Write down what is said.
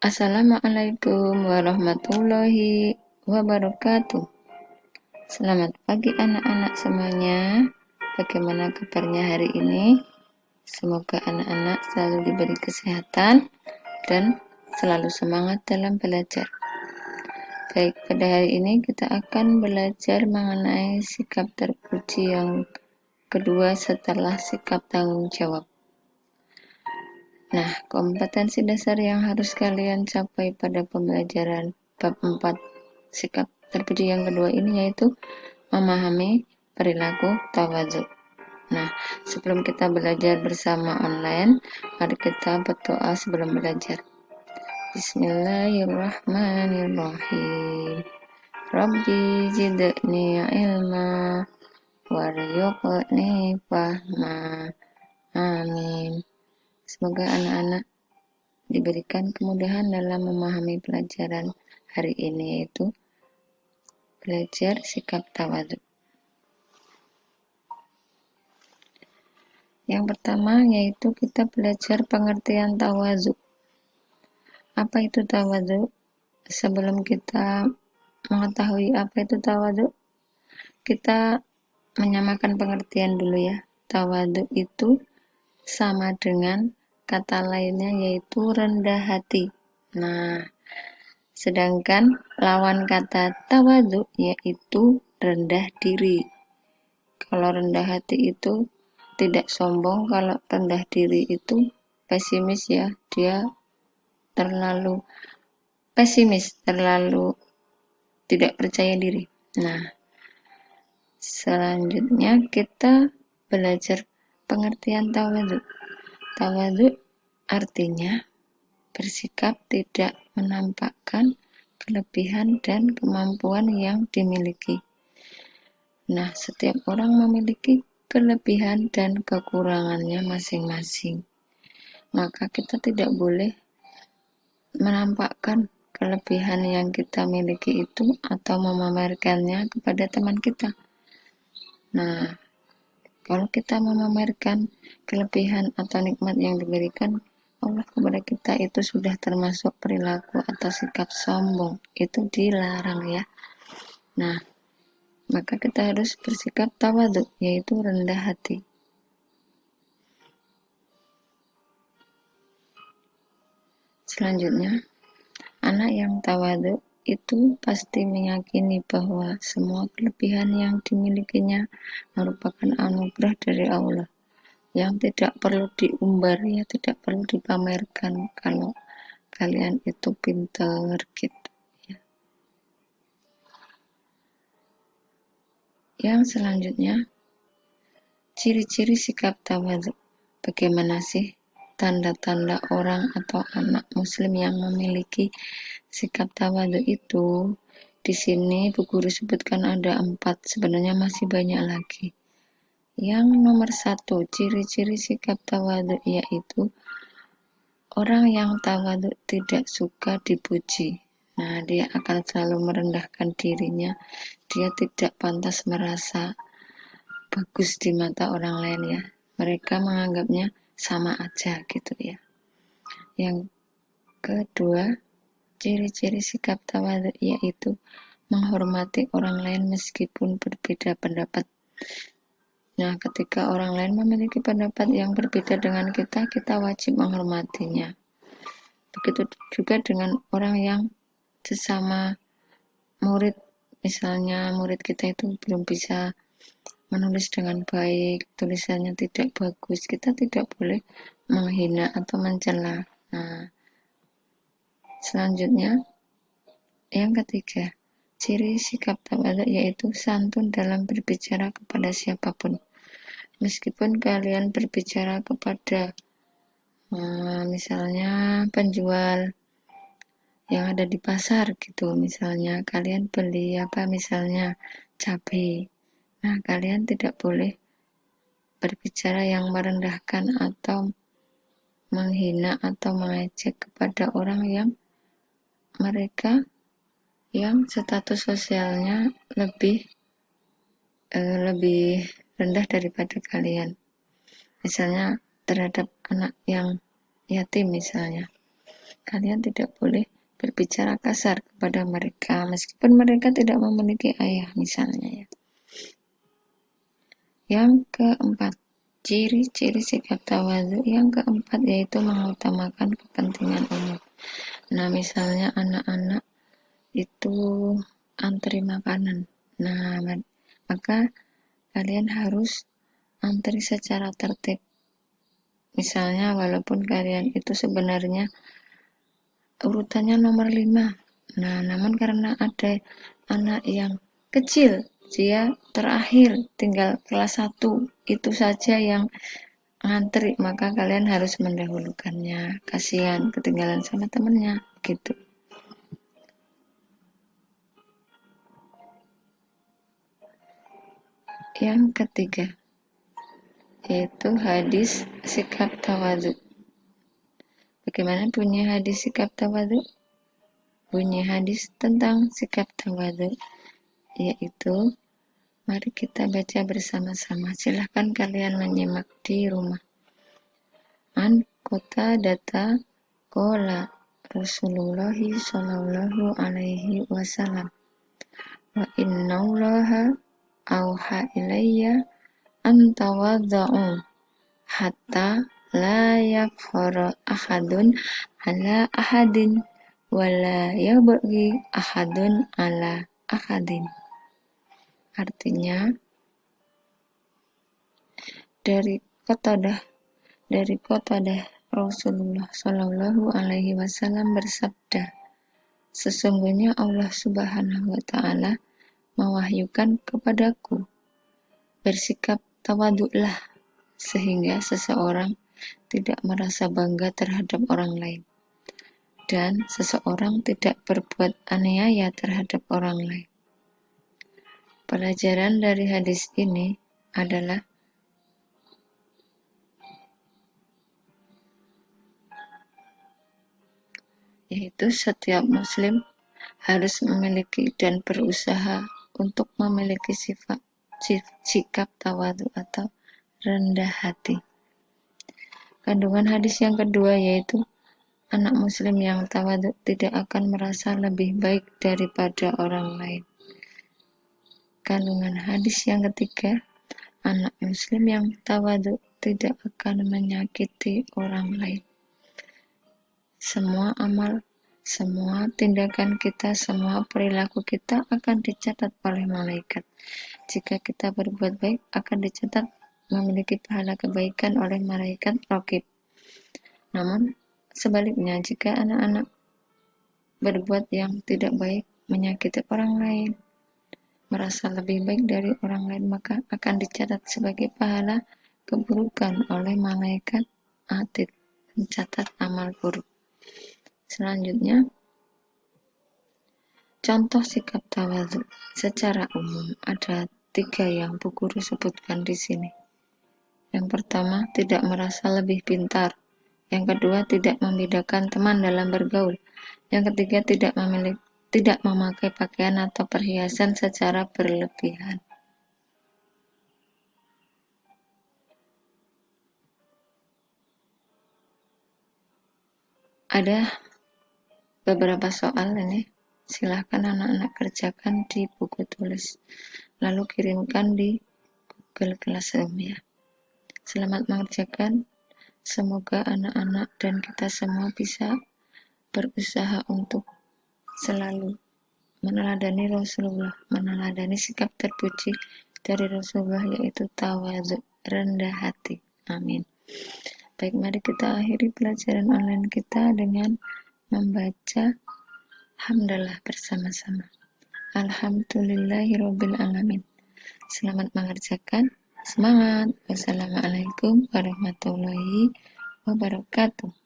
Assalamualaikum warahmatullahi wabarakatuh. Selamat pagi anak-anak semuanya. Bagaimana kabarnya hari ini? Semoga anak-anak selalu diberi kesehatan dan selalu semangat dalam belajar. Baik, pada hari ini kita akan belajar mengenai sikap terpuji yang kedua setelah sikap tanggung jawab. Nah, kompetensi dasar yang harus kalian capai pada pembelajaran bab 4 sikap terpuji yang kedua ini yaitu memahami perilaku tawadhu. Nah, sebelum kita belajar bersama online, mari kita berdoa sebelum belajar. Bismillahirrahmanirrahim. Rabbi zidni ilma warzuqni fahma. Amin. Semoga anak-anak diberikan kemudahan dalam memahami pelajaran hari ini, yaitu belajar sikap tawadhu. Yang pertama yaitu kita belajar pengertian tawadhu. Apa itu tawadhu? Sebelum kita mengetahui apa itu tawadhu, kita menyamakan pengertian dulu ya. Tawadhu itu sama dengan kata lainnya yaitu rendah hati. Nah, sedangkan lawan kata tawadhu yaitu rendah diri. Kalau rendah hati itu tidak sombong, kalau rendah diri itu pesimis ya. Dia terlalu pesimis, terlalu tidak percaya diri. Nah, selanjutnya kita belajar pengertian tawadhu. Tawadhu artinya bersikap tidak menampakkan kelebihan dan kemampuan yang dimiliki. Nah, setiap orang memiliki kelebihan dan kekurangannya masing-masing. Maka kita tidak boleh menampakkan kelebihan yang kita miliki itu atau memamerkannya kepada teman kita. Nah, kalau kita memamerkan kelebihan atau nikmat yang diberikan Allah kepada kita, itu sudah termasuk perilaku atau sikap sombong. Itu dilarang ya. Nah, maka kita harus bersikap tawadhu, yaitu rendah hati. Selanjutnya, anak yang tawadhu itu pasti meyakini bahwa semua kelebihan yang dimilikinya merupakan anugerah dari Allah yang tidak perlu diumbar ya, tidak perlu dipamerkan kalau kalian itu pintar gitu ya. Yang selanjutnya, ciri-ciri sikap tawadhu. Bagaimana sih tanda-tanda orang atau anak muslim yang memiliki sikap tawadhu itu? Di sini Bu Guru sebutkan ada 4, sebenarnya masih banyak lagi. Yang nomor 1, ciri-ciri sikap tawadhu yaitu orang yang tawadhu tidak suka dipuji. Nah, dia akan selalu merendahkan dirinya. Dia tidak pantas merasa bagus di mata orang lain ya. Mereka menganggapnya sama aja gitu ya. Yang kedua, ciri-ciri sikap tawadhu yaitu menghormati orang lain meskipun berbeda pendapat. Nah, ketika orang lain memiliki pendapat yang berbeda dengan kita, kita wajib menghormatinya. Begitu juga dengan orang yang sesama murid, misalnya murid kita itu belum bisa menulis dengan baik, tulisannya tidak bagus, kita tidak boleh menghina atau mencela. Nah, selanjutnya, yang ketiga, ciri sikap tawadhu yaitu santun dalam berbicara kepada siapapun. Meskipun kalian berbicara kepada misalnya penjual yang ada di pasar gitu, misalnya kalian beli misalnya cabai. Nah, kalian tidak boleh berbicara yang merendahkan atau menghina atau mengejek kepada orang yang mereka yang status sosialnya lebih rendah daripada kalian. Misalnya terhadap anak yang yatim misalnya. Kalian tidak boleh berbicara kasar kepada mereka meskipun mereka tidak memiliki ayah misalnya ya. Yang keempat, ciri-ciri sikap tawadhu yang keempat yaitu mengutamakan kepentingan umum. Nah, misalnya anak-anak itu antri makanan. Nah, maka kalian harus antri secara tertib. Misalnya walaupun kalian itu sebenarnya urutannya nomor 5. Nah, namun karena ada anak yang kecil, dia terakhir tinggal kelas 1, itu saja yang ngantri, maka kalian harus mendahulukannya. Kasihan ketinggalan sama temennya, gitu. Yang ketiga, yaitu hadis sikap tawadhu. Bagaimana bunyi hadis sikap tawadhu? Bunyi hadis tentang sikap tawadhu yaitu, mari kita baca bersama-sama. Silahkan kalian menyimak di rumah. An kota data kola Rasulullah sallallahu alaihi wasallam wa innallaha auha ilayya an tawadhu hatta la yafkhara ahadun ala ahadin wala yabghi ahadun ala ahadin. Artinya, dari Qatadah Rasulullah Shallallahu Alaihi Wasallam bersabda, sesungguhnya Allah Subhanahu Wa Taala mewahyukan kepadaku, bersikap tawaduklah sehingga seseorang tidak merasa bangga terhadap orang lain dan seseorang tidak berbuat aniaya terhadap orang lain. Pelajaran dari hadis ini adalah yaitu setiap muslim harus memiliki dan berusaha untuk memiliki sikap tawadhu atau rendah hati. Kandungan hadis yang kedua yaitu anak muslim yang tawadhu tidak akan merasa lebih baik daripada orang lain. Kandungan hadis yang ketiga, anak muslim yang tawadhu tidak akan menyakiti orang lain. Semua amal, semua tindakan kita, semua perilaku kita akan dicatat oleh malaikat. Jika kita berbuat baik, akan dicatat memiliki pahala kebaikan oleh malaikat raqib. Namun, sebaliknya, jika anak-anak berbuat yang tidak baik, menyakiti orang lain, merasa lebih baik dari orang lain, maka akan dicatat sebagai pahala keburukan oleh malaikat atid, mencatat amal buruk. Selanjutnya, contoh sikap tawadhu secara umum ada 3 yang Bu Guru sebutkan di sini. Yang pertama, tidak merasa lebih pintar. Yang kedua, tidak membedakan teman dalam bergaul. Yang ketiga, tidak memakai pakaian atau perhiasan secara berlebihan. Ada beberapa soal ini, silahkan anak-anak kerjakan di buku tulis, lalu kirimkan di Google Classroom ya. Selamat mengerjakan, semoga anak-anak dan kita semua bisa berusaha untuk selalu meneladani Rasulullah, meneladani sikap terpuji dari Rasulullah yaitu tawadhu, rendah hati. Amin. Baik, mari kita akhiri pelajaran online kita dengan membaca hamdalah bersama-sama. Alhamdulillahirabbil alamin. Selamat mengerjakan. Semangat. Wassalamualaikum warahmatullahi wabarakatuh.